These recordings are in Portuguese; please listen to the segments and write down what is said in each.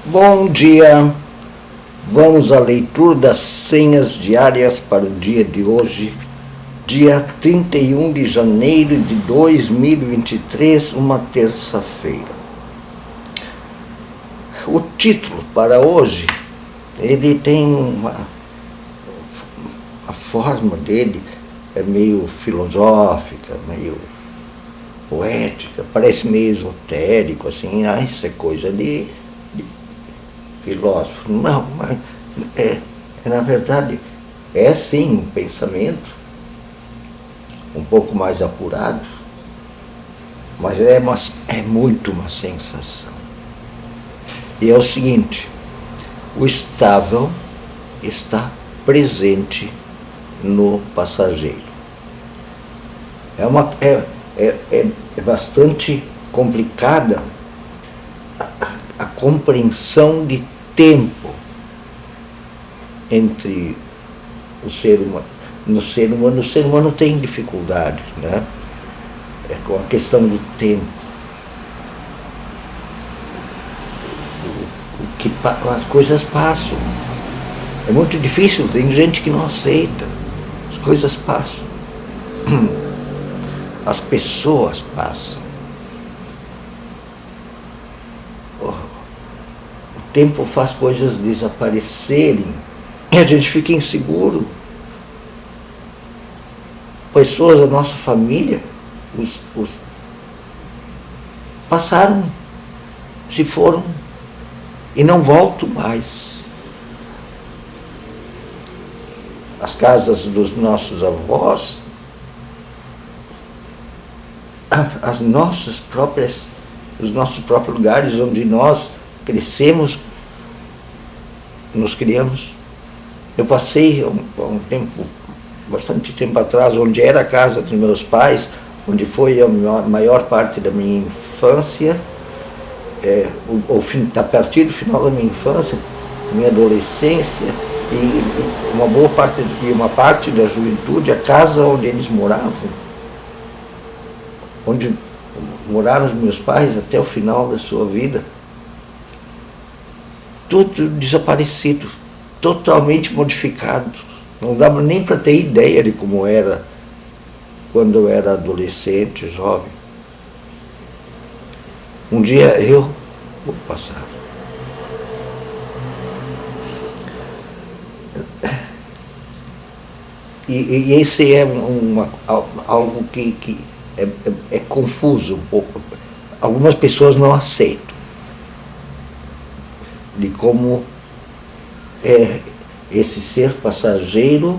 Bom dia, vamos à leitura das senhas diárias para o dia de hoje, dia 31 de janeiro de 2023, uma terça-feira. O título para hoje, ele tem a forma dele é meio filosófica, meio poética, parece meio esotérico, assim, isso é coisa de filósofo. Não, mas na verdade é sim um pensamento um pouco mais apurado, mas é muito uma sensação. E é o seguinte: o estável está presente no passageiro. É bastante complicada a compreensão de tempo entre o ser humano. O ser humano tem dificuldades, né? É com a questão do tempo. As coisas passam. É muito difícil, tem gente que não aceita. As coisas passam. As pessoas passam. O tempo faz coisas desaparecerem e a gente fica inseguro. Pessoas da nossa família passaram, se foram e não voltam mais. As casas dos nossos avós, os nossos próprios lugares onde nós crescemos, nos criamos. Eu passei bastante tempo atrás, onde era a casa dos meus pais, onde foi a maior parte da minha infância, a partir do final da minha infância, minha adolescência e uma parte da juventude, a casa onde eles moravam, onde moraram os meus pais até o final da sua vida, tudo desaparecido, totalmente modificado. Não dava nem para ter ideia de como era quando eu era adolescente, jovem. Um dia eu vou passar. E esse é algo que é confuso um pouco. Algumas pessoas não aceitam de como é esse ser passageiro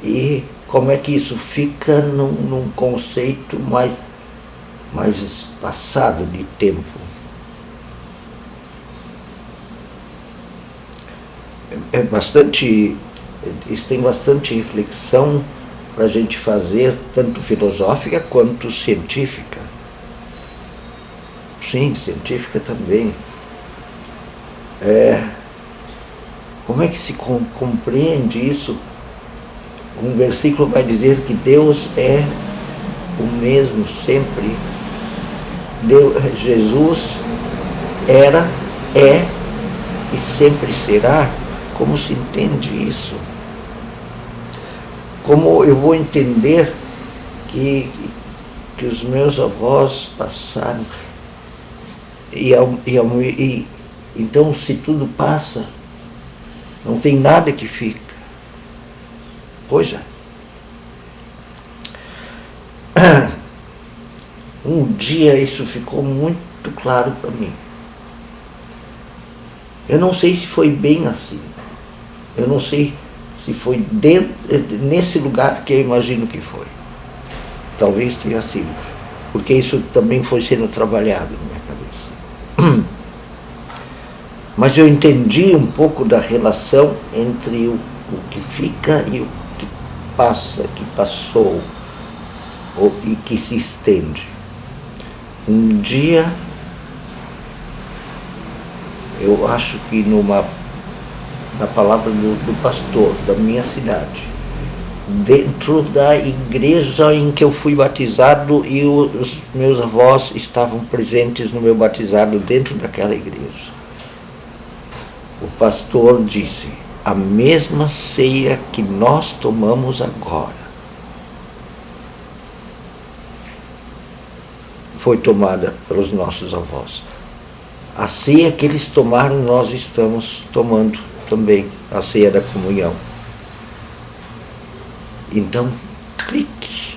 e como é que isso fica num conceito mais espaçado de tempo. Isso tem bastante reflexão para a gente fazer, tanto filosófica quanto científica. Sim, científica também. Como é que se compreende isso? Um versículo vai dizer que Deus é o mesmo sempre. Jesus era, é e sempre será. Como se entende isso? Como eu vou entender que os meus avós passaram então, se tudo passa, não tem nada que fica. Pois é. Um dia isso ficou muito claro para mim. Eu não sei se foi bem assim. Eu não sei se foi nesse lugar que eu imagino que foi. Talvez tenha sido. Porque isso também foi sendo trabalhado na minha cabeça. Mas eu entendi um pouco da relação entre o que fica e o que passa, que passou, e que se estende. Um dia, eu acho que na palavra do pastor da minha cidade, dentro da igreja em que eu fui batizado, e os meus avós estavam presentes no meu batizado dentro daquela igreja. o pastor disse: a mesma ceia que nós tomamos agora foi tomada pelos nossos avós. A ceia que eles tomaram, nós estamos tomando também, a ceia da comunhão. Então, clique.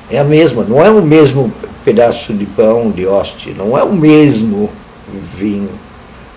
É a mesma, não é o mesmo pedaço de pão, de hóstia, não é o mesmo vinho,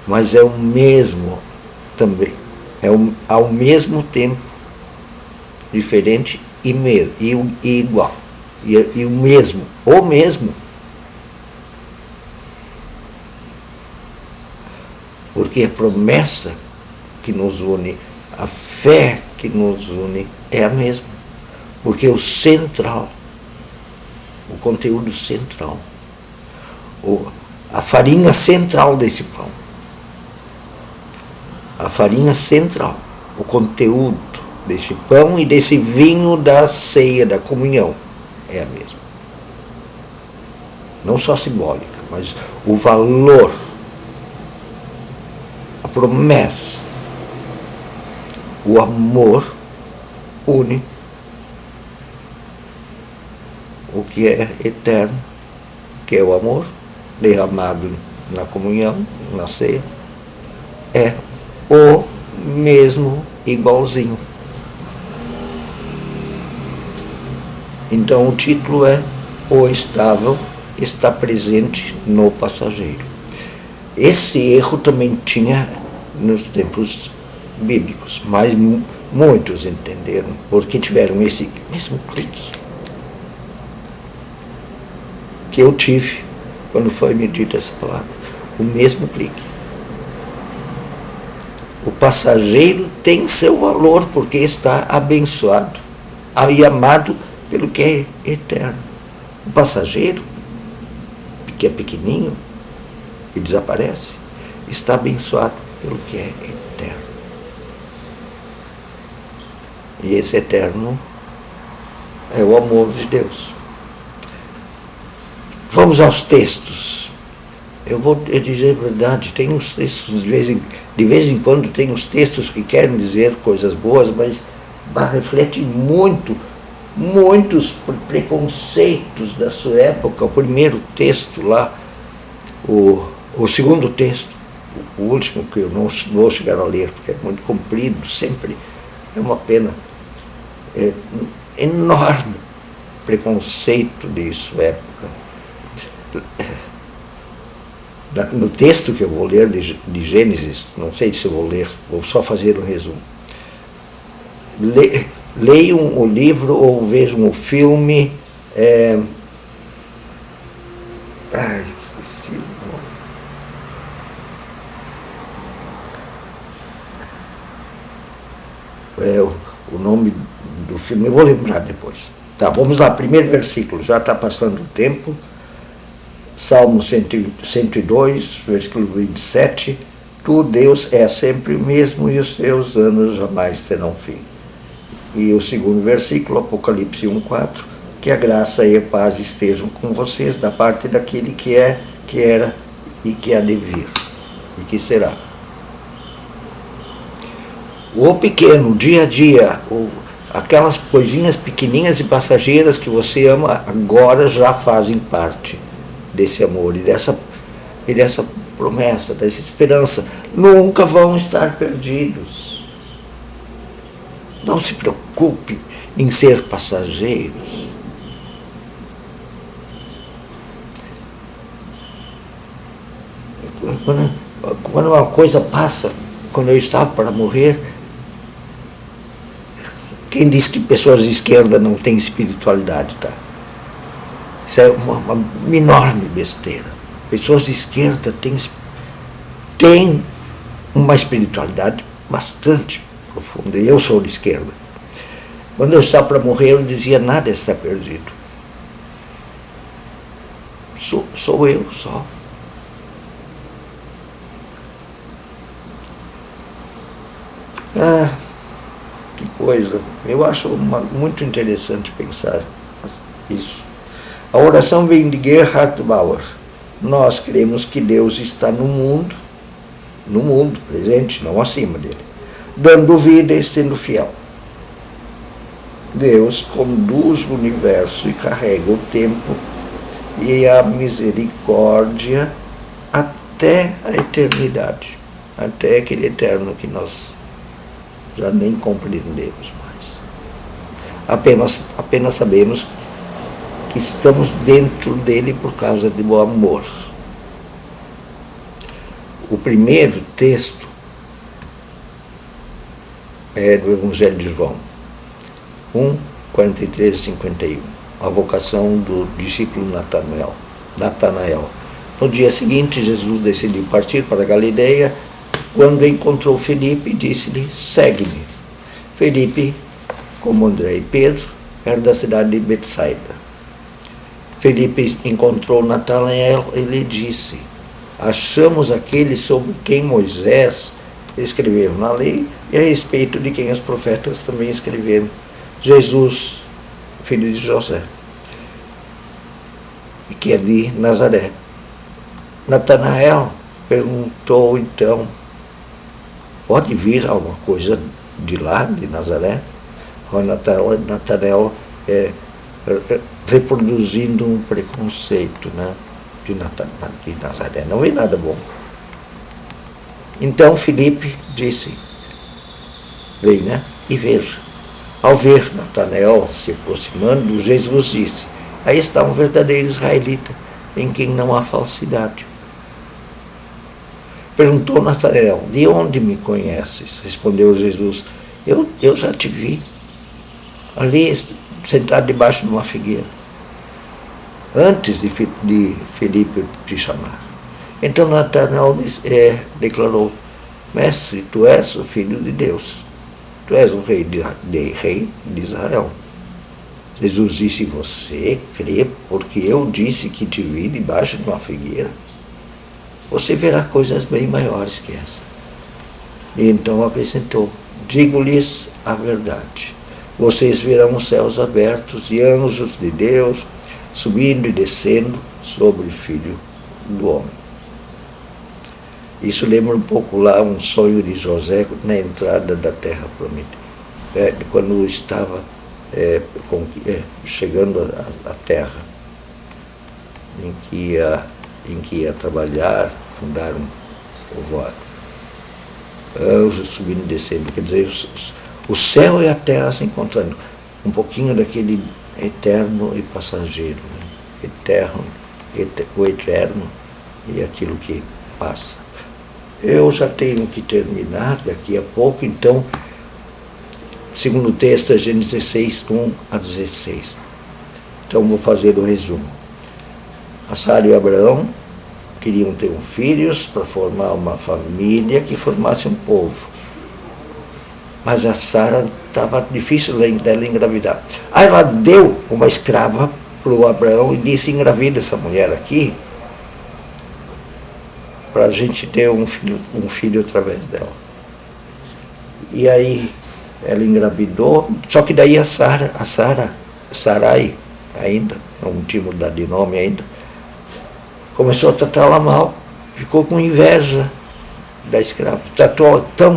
mas é o mesmo também. É ao mesmo tempo, diferente e igual. E o mesmo. Porque a promessa que nos une, a fé que nos une é a mesma. Porque o central, o conteúdo central, a farinha central desse pão, a farinha central, o conteúdo desse pão e desse vinho da ceia, da comunhão, é a mesma. Não só simbólica, mas o valor, a promessa, o amor une o que é eterno, que é o amor derramado na comunhão, na ceia, é o mesmo, igualzinho. Então o título é O Estável está presente no passageiro. Esse erro também tinha nos tempos bíblicos, mas muitos entenderam, porque tiveram esse mesmo clique que eu tive quando foi me dita essa palavra, o mesmo clique. O passageiro tem seu valor porque está abençoado e amado pelo que é eterno. O passageiro, que é pequenininho e desaparece, está abençoado pelo que é eterno. E esse eterno é o amor de Deus. Vamos aos textos. Eu vou dizer a verdade, tem uns textos, de vez em quando tem uns textos que querem dizer coisas boas, mas refletem muitos preconceitos da sua época. O primeiro texto lá, o segundo texto, o último, que eu não vou chegar a ler, porque é muito comprido, sempre é uma pena. É enorme preconceito de sua época. No texto que eu vou ler de Gênesis, não sei se eu vou ler, vou só fazer um resumo. Leiam o livro ou vejam o filme. Esqueci o nome. O nome do filme, eu vou lembrar depois. Tá, vamos lá, primeiro versículo, já está passando o tempo. Salmo 102, versículo 27. Tu, Deus, é sempre o mesmo e os teus anos jamais terão fim. E o segundo versículo, Apocalipse 1:4, que a graça e a paz estejam com vocês da parte daquele que é, que era e que há de vir e que será. O pequeno, dia a dia, aquelas coisinhas pequenininhas e passageiras que você ama, agora já fazem parte desse amor e dessa promessa, dessa esperança. Nunca vão estar perdidos. Não se preocupe em ser passageiros. Quando uma coisa passa, quando eu estava para morrer, quem diz que pessoas de esquerda não têm espiritualidade, tá? Isso é uma enorme besteira. Pessoas de esquerda têm uma espiritualidade bastante profunda. Eu sou de esquerda. Quando eu estava para morrer, eu dizia: nada está perdido. Sou eu só. Que coisa. Eu acho muito interessante pensar isso. A oração vem de Gerhard Bauer. nós cremos que Deus está no mundo presente, não acima dele, dando vida e sendo fiel. Deus conduz o universo e carrega o tempo e a misericórdia até a eternidade, até aquele eterno que nós já nem compreendemos mais. Apenas sabemos que estamos dentro dele por causa do amor. O primeiro texto é do Evangelho de João, 1, 43 e 51, a vocação do discípulo Natanael. No dia seguinte, Jesus decidiu partir para a Galileia. Quando encontrou Felipe, disse-lhe: segue-me. Felipe, como André e Pedro, era da cidade de Betsaida. Felipe encontrou Natanael e lhe disse: achamos aquele sobre quem Moisés escreveu na lei e a respeito de quem os profetas também escreveram, Jesus, filho de José, que é de Nazaré. Natanael perguntou então: pode vir alguma coisa de lá, de Nazaré? Natanael reproduzindo um preconceito, né, de Nazaré. Não veio nada bom. Então Felipe disse: vem, né, e veja. Ao ver Natanael se aproximando, Jesus disse: aí está um verdadeiro israelita, em quem não há falsidade. Perguntou Natanael: de onde me conheces? Respondeu Jesus: eu já te vi, ali sentado debaixo de uma figueira, antes de Felipe te chamar. Então Natanael declarou: mestre, tu és o Filho de Deus, tu és o rei de Israel. Jesus disse: você crê porque eu disse que te vi debaixo de uma figueira? Você verá coisas bem maiores que essa. E então acrescentou: digo-lhes a verdade, vocês verão os céus abertos e anjos de Deus subindo e descendo sobre o Filho do Homem. Isso lembra um pouco lá um sonho de José na entrada da terra prometida, quando estava chegando à terra em que ia trabalhar, fundar um povoado. Anjos subindo e descendo, quer dizer, o céu e a terra se encontrando, um pouquinho daquele eterno e passageiro, né? O eterno e aquilo que passa. Eu já tenho que terminar daqui a pouco, então, segundo o texto é Gênesis 16, 1 a 16. Então vou fazer o resumo. A Sara e Abraão queriam ter filhos para formar uma família que formasse um povo. Mas a Sara estava difícil dela engravidar. Aí ela deu uma escrava para o Abraão e disse: engravida essa mulher aqui, para a gente ter um filho através dela. E aí ela engravidou, só que daí a Sarai, ainda, não tinha mudado de nome ainda, começou a tratá-la mal, ficou com inveja da escrava, tratou-la tão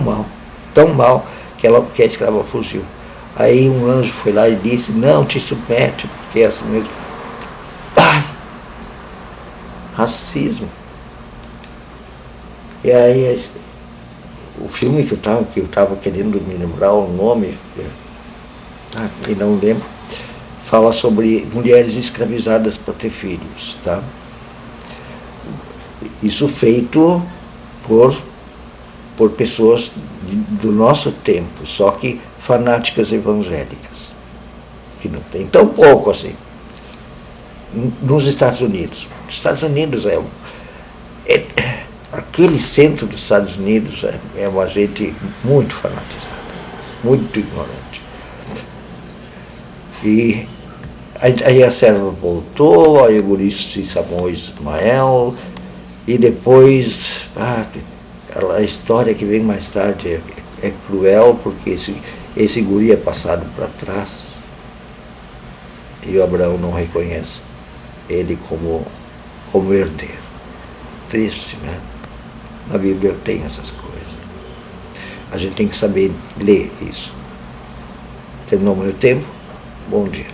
mal, que a escrava fugiu. Aí um anjo foi lá e disse: não te submete, porque é assim mesmo. Racismo. E aí o filme que eu estava querendo me lembrar o nome, e não lembro, fala sobre mulheres escravizadas para ter filhos, tá? Isso feito por pessoas do nosso tempo, só que fanáticas evangélicas, que não tem tão pouco assim. Nos Estados Unidos. Os Estados Unidos aquele centro dos Estados Unidos é uma gente muito fanatizada, muito ignorante. E aí a serva voltou, aí o guri se chamou Ismael, e depois a história que vem mais tarde é cruel, porque esse guri é passado para trás e o Abraão não reconhece ele como herdeiro. triste, né? Na Bíblia tem essas coisas. A gente tem que saber ler isso. Terminou meu tempo? Bom dia.